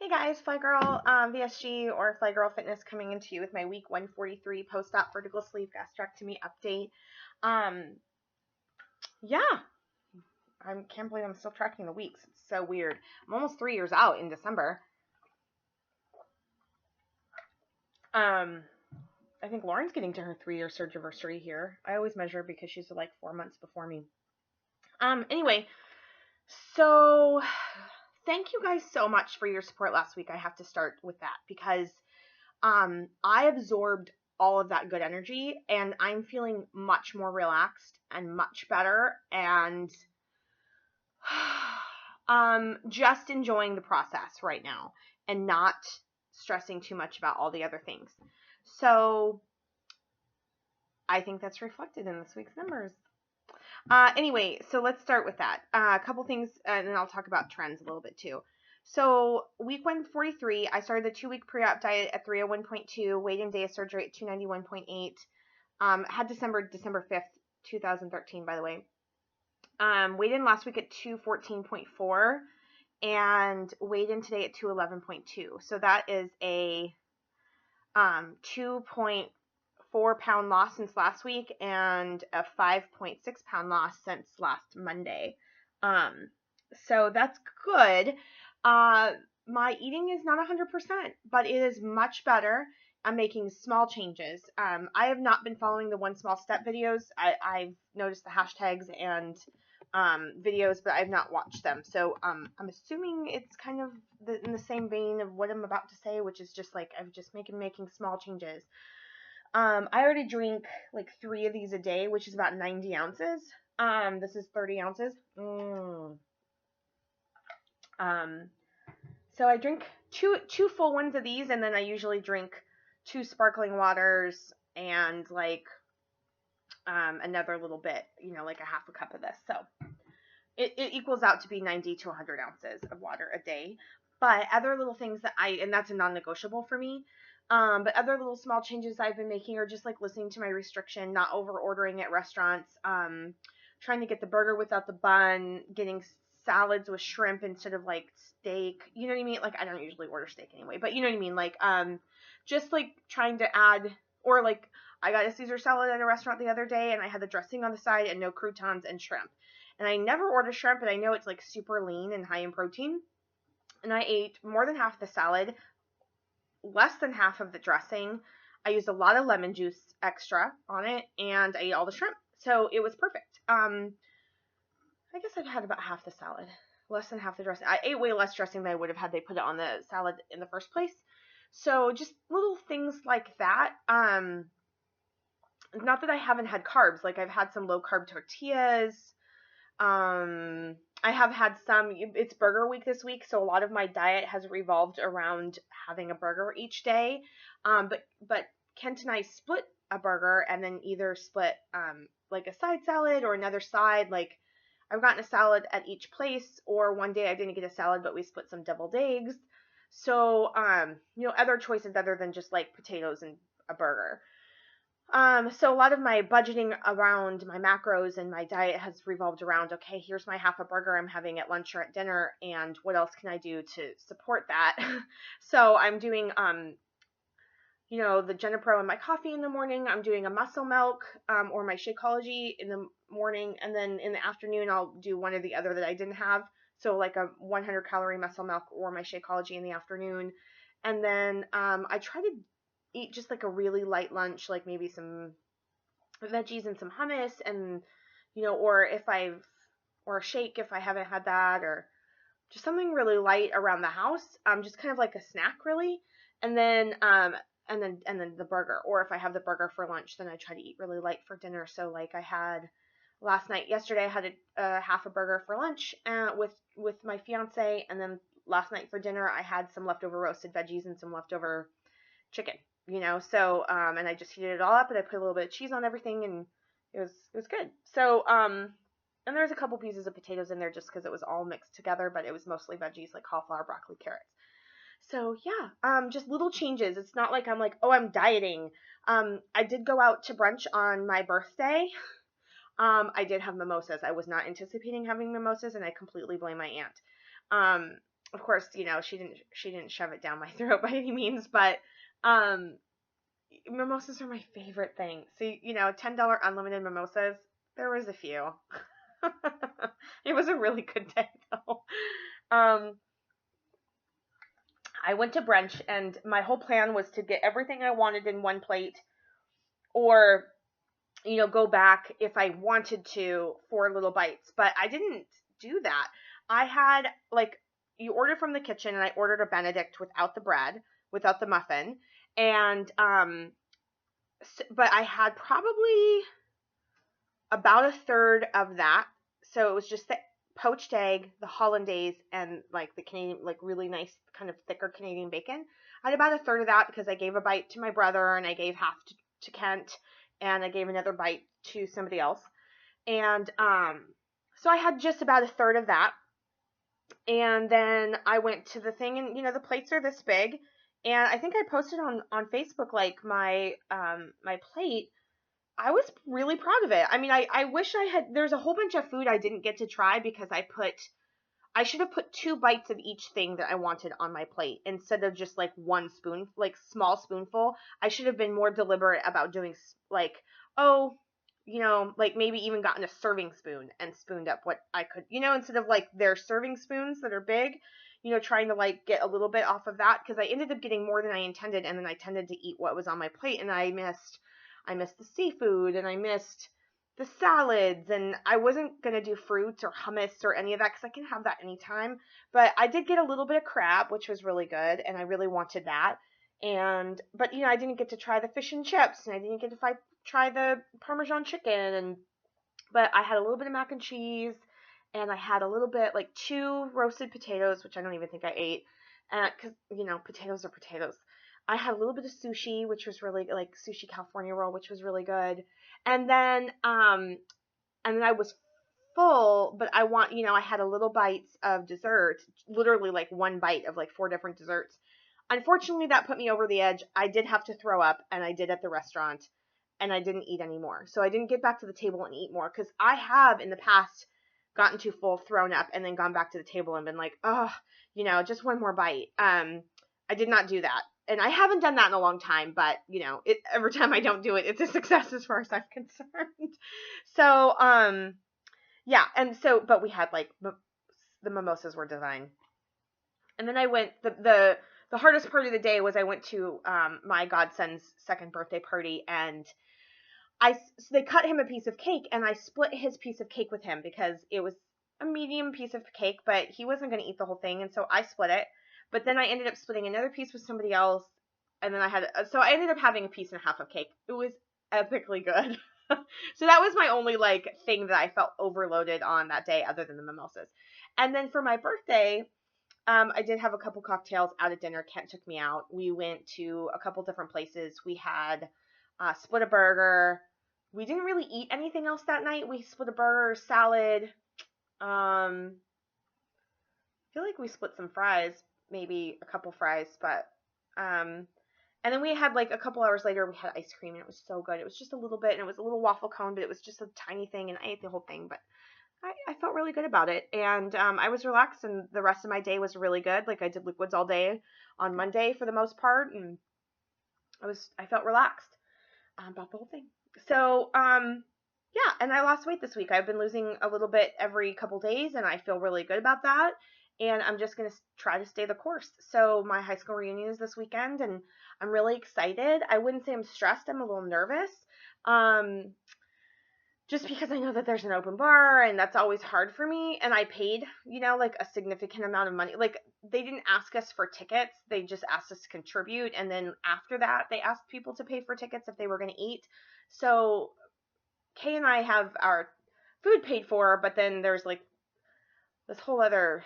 Hey guys, Fly Girl VSG or Fly Girl Fitness coming into you with my week 143 post-op vertical sleeve gastrectomy update. Yeah, I can't believe I'm still tracking the weeks. It's so weird. I'm almost 3 years out in December. I think Lauren's getting to her 3-year surgiversary here. I always measure because she's like 4 months before me. Anyway, so thank you guys so much for your support last week. I have to start with that because I absorbed all of that good energy and I'm feeling much more relaxed and much better and just enjoying the process right now and not stressing too much about all the other things. So I think that's reflected in this week's numbers. Anyway, so let's start with that. A couple things, and then I'll talk about trends a little bit too. So week 143, I started the 2-week pre-op diet at 301.2, weighed in day of surgery at 291.8. Had December 5th, 2013, by the way. Weighed in last week at 214.4 and weighed in today at 211.2. So that is a 2.4 pound loss since last week and a 5.6 pound loss since last Monday. So that's good. My eating is not 100%, but it is much better. I'm making small changes. I have not been following the one small step videos. I've noticed the hashtags and videos, but I've not watched them. So I'm assuming it's kind of in the same vein of what I'm about to say, which is just like I've just making small changes. I already drink like 3 of these a day, which is about 90 ounces. This is 30 ounces. So I drink two full ones of these, and then I usually drink 2 sparkling waters and like another little bit, like a half a cup of this. So it equals out to be 90 to 100 ounces of water a day. But other little things and that's a non-negotiable for me. But other little small changes I've been making are just like listening to my restriction, not over ordering at restaurants, trying to get the burger without the bun, getting salads with shrimp instead of like steak. You know what I mean? Like I don't usually order steak anyway, but you know what I mean? Like just like trying to add, or like I got a Caesar salad at a restaurant the other day and I had the dressing on the side and no croutons and shrimp. And I never order shrimp, but I know it's like super lean and high in protein. And I ate more than half the salad, less than half of the dressing. I used a lot of lemon juice extra on it, and I ate all the shrimp. So it was perfect. I guess I've had about half the salad, less than half the dressing. I ate way less dressing than I would have had they put it on the salad in the first place. So just little things like that. Not that I haven't had carbs. Like I've had some low carb tortillas. I have had it's burger week this week, so a lot of my diet has revolved around having a burger each day. But Kent and I split a burger and then either split, like a side salad or another side. Like I've gotten a salad at each place, or one day I didn't get a salad, but we split some deviled eggs. So, other choices other than just like potatoes and a burger. So a lot of my budgeting around my macros and my diet has revolved around, okay, here's my half a burger I'm having at lunch or at dinner, and what else can I do to support that? So I'm doing, the Genipro in my coffee in the morning. I'm doing a muscle milk, or my Shakeology in the morning, and then in the afternoon I'll do one or the other that I didn't have. So like a 100 calorie muscle milk or my Shakeology in the afternoon. And then I try to eat just like a really light lunch, like maybe some veggies and some hummus, and or or a shake if I haven't had that, or just something really light around the house, just kind of like a snack really. And then the burger, or if I have the burger for lunch, then I try to eat really light for dinner. So like I had yesterday I had a half a burger for lunch with my fiance, and then last night for dinner I had some leftover roasted veggies and some leftover chicken, so and I just heated it all up and I put a little bit of cheese on everything, and it was good. So and there's a couple pieces of potatoes in there just because it was all mixed together, but it was mostly veggies like cauliflower, broccoli, carrots. So yeah, just little changes. It's not like I'm like, oh, I'm dieting. I did go out to brunch on my birthday. I did have mimosas. I was not anticipating having mimosas, and I completely blame my aunt. of course, you know, she didn't shove it down my throat by any means, but um, mimosas are my favorite thing. So, you know, $10 unlimited mimosas. There was a few. It was a really good day though. Um, I went to brunch and my whole plan was to get everything I wanted in one plate, or, you know, go back if I wanted to for little bites. But I didn't do that. I had, like, you order from the kitchen, and I ordered a Benedict without the bread, without the muffin. And, but I had probably about a third of that. So it was just the poached egg, the hollandaise, and like the Canadian, like really nice kind of thicker Canadian bacon. I had about a third of that because I gave a bite to my brother, and I gave half to Kent, and I gave another bite to somebody else. And so I had just about a third of that. And then I went to the thing, and you know, the plates are this big. And I think I posted on Facebook like my plate. I was really proud of it. I mean, I wish I had, there's a whole bunch of food I didn't get to try because I should have put 2 bites of each thing that I wanted on my plate instead of just like one spoon, like small spoonful. I should have been more deliberate about doing like, oh, you know, like maybe even gotten a serving spoon and spooned up what I could, you know, instead of like their serving spoons that are big, you know, trying to like get a little bit off of that, because I ended up getting more than I intended, and then I tended to eat what was on my plate, and I missed the seafood, and I missed the salads, and I wasn't going to do fruits or hummus or any of that because I can have that anytime. But I did get a little bit of crab, which was really good, and I really wanted that. But you know, I didn't get to try the fish and chips, and I didn't get to try the Parmesan chicken, but I had a little bit of mac and cheese, and I had a little bit, like 2 roasted potatoes, which I don't even think I ate, because, you know, potatoes are potatoes. I had a little bit of sushi, which was really, like, sushi California roll, which was really good. And then, I was full, but I had a little bites of dessert, literally like one bite of like 4 different desserts. Unfortunately, that put me over the edge. I did have to throw up, and I did at the restaurant, and I didn't eat anymore. So I didn't get back to the table and eat more, because I have in the past gotten too full, thrown up, and then gone back to the table and been like, oh, you know, just one more bite. I did not do that. And I haven't done that in a long time, but, you know, every time I don't do it, it's a success as far as I'm concerned. So, yeah, and so, but we had like the mimosas were divine. And then I went, the hardest part of the day was I went to my godson's second birthday party, and so they cut him a piece of cake, and I split his piece of cake with him because it was a medium piece of cake, but he wasn't going to eat the whole thing, and so I split it. But then I ended up splitting another piece with somebody else, and then so I ended up having a piece and a half of cake. It was epically good. So that was my only like thing that I felt overloaded on that day, other than the mimosas. And then for my birthday, I did have a couple cocktails out at dinner. Kent took me out. We went to a couple different places. We had split a burger. We didn't really eat anything else that night. We split a burger, salad. I feel like we split some fries, maybe a couple fries, but and then we had like a couple hours later, we had ice cream, and it was so good. It was just a little bit, and it was a little waffle cone, but it was just a tiny thing, and I ate the whole thing, but I felt really good about it. And I was relaxed, and the rest of my day was really good. Like, I did liquids all day on Monday for the most part, and I felt relaxed about the whole thing. So, yeah, and I lost weight this week. I've been losing a little bit every couple days, and I feel really good about that. And I'm just going to try to stay the course. So my high school reunion is this weekend, and I'm really excited. I wouldn't say I'm stressed. I'm a little nervous. Just because I know that there's an open bar, and that's always hard for me. And I paid, you know, like a significant amount of money. Like, they didn't ask us for tickets. They just asked us to contribute. And then after that, they asked people to pay for tickets if they were going to eat. So Kay and I have our food paid for, but then there's like this whole other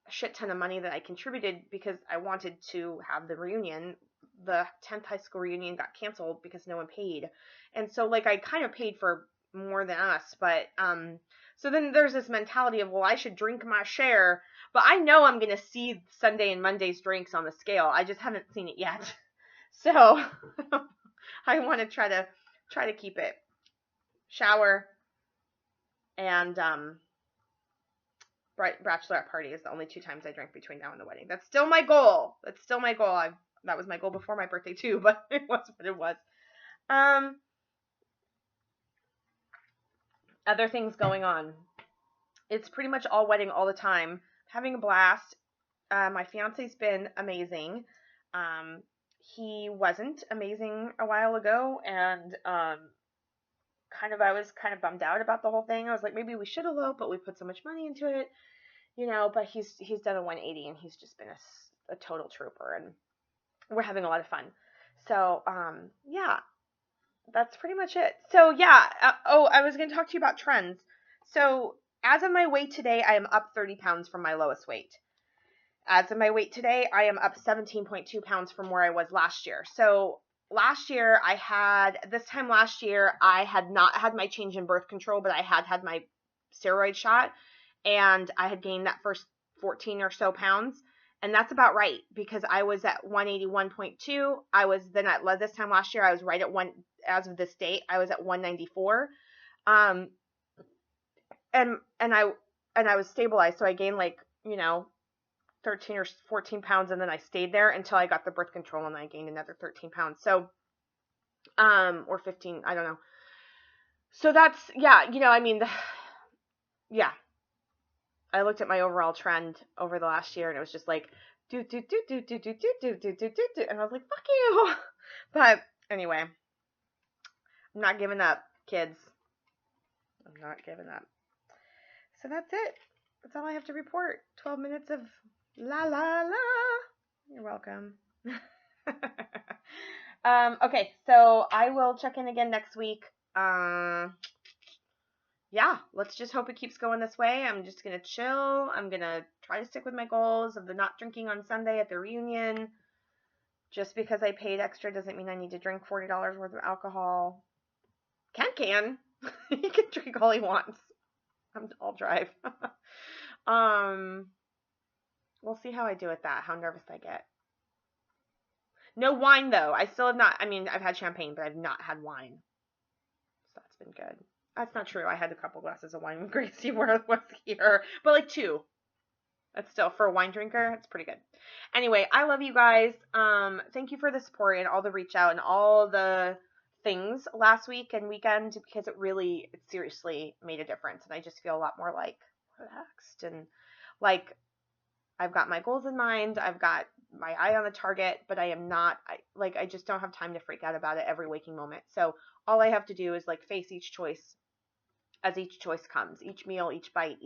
shit ton of money that I contributed because I wanted to have the reunion. The 10th high school reunion got canceled because no one paid. And so like I kind of paid for more than us, but so then there's this mentality of, well, I should drink my share, but I know I'm going to see Sunday and Monday's drinks on the scale. I just haven't seen it yet. So I want to try to keep it. Shower and bachelorette party is the only 2 times I drink between now and the wedding. That's still my goal. That was my goal before my birthday too, but it was what it was. Other things going on. It's pretty much all wedding all the time. Having a blast. My fiance's been amazing. He wasn't amazing a while ago, and I was kind of bummed out about the whole thing. I was like, maybe we should elope, but we put so much money into it, but he's done a 180, and he's just been a total trooper, and we're having a lot of fun. So, yeah, that's pretty much it. So, yeah, I was going to talk to you about trends. So, as of my weight today, I am up 30 pounds from my lowest weight. As of my weight today, I am up 17.2 pounds from where I was last year. So this time last year, I had not had my change in birth control, but I had my steroid shot, and I had gained that first 14 or so pounds. And that's about right, because I was at 181.2. I was then this time last year, I was right at as of this date, I was at 194. And I was stabilized. So I gained 13 or 14 pounds, and then I stayed there until I got the birth control, and I gained another 13 pounds. So, or 15, I don't know. So that's, yeah, yeah. I looked at my overall trend over the last year, and it was just like, and I was like, fuck you. But anyway, I'm not giving up, kids. I'm not giving up. So that's it. That's all I have to report. 12 minutes of la la la. You're welcome. Okay, so I will check in again next week. Yeah, let's just hope it keeps going this way. I'm just going to chill. I'm going to try to stick with my goals of the not drinking on Sunday at the reunion. Just because I paid extra doesn't mean I need to drink $40 worth of alcohol. Ken can. He can drink all he wants. I'll drive. We'll see how I do with that, how nervous I get. No wine, though. I still have not. I mean, I've had champagne, but I've not had wine. So that's been good. That's not true. I had a couple glasses of wine with Gracie where I was here. But 2. That's still, for a wine drinker, it's pretty good. Anyway, I love you guys. Thank you for the support and all the reach out and all the things last week and weekend, because it seriously made a difference. And I just feel a lot more relaxed and I've got my goals in mind. I've got my eye on the target, but I am not, I just don't have time to freak out about it every waking moment. So all I have to do is face each choice as each choice comes, each meal, each bite,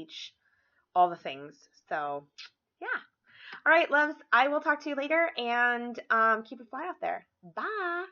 all the things. So yeah. All right, loves, I will talk to you later, and keep it fly out there. Bye.